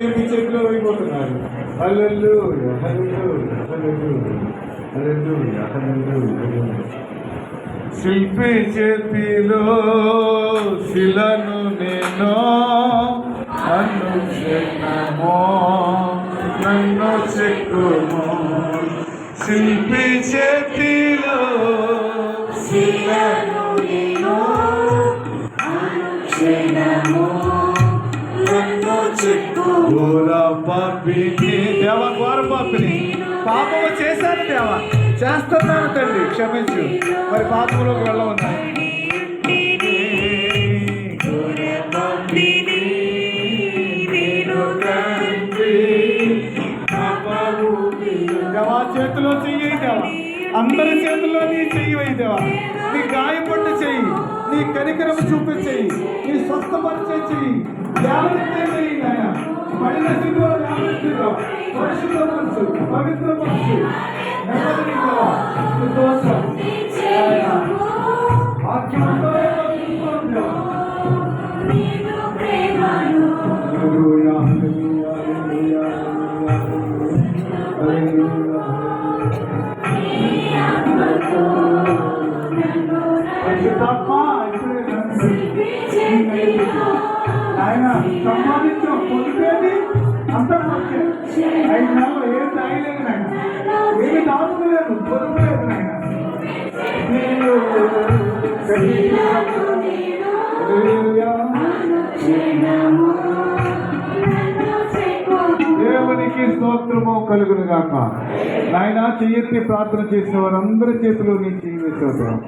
చేతిలో అయిపోతున్నారు. హల్లెలూయా హల్లెలూయా హల్లెలూయా హల్లెలూయా హల్లెలూయా. శిల్పి చేతిలో శిలను నేను అనుక్షణమో నన్ను చెక్కుమో. శిల్పి చేతిలో శిలను నేను అనుక్షణమో నన్ను చెక్కుమో. పాపిని దేవ ఘోర పాపిని పాపము చేశాను దేవ, చేస్తున్నాను తండ్రి క్షమించు. మరి పాపంలోకి వెళ్ళవన్నా దేవా చేతిలో చెయ్యి దేవా, అందరి చేతుల్లో నీ చెయ్యి దేవా. నీ గాయపడ్డ చెయ్యి, నీ కనికరం చూపించేయి, నీ స్వస్థపరిచే చెయ్యి, లేవనెత్తే చెయ్యి నాయన. పడిన స్థితిలో లేవనెత్తుగా పరిశుద్ధ మనసు, పవిత్ర మనసు, నెమ్మది దేవా. దోషం వాక్యంతో ఆయన సంపాదించాం పొందిపోయింది అంతా వచ్చే 5 నెలలు ఏం తాగలేదు నాయన, ఏమి దాచుకోలేదు, పొందుకోలేదు నాయన. దేవునికి స్తోత్రము కలుగును గాక. నాయన చెయ్యెత్తి ప్రార్థన చేసిన వారందరి చేతిలో నీ చెయ్యి వేసేవారు.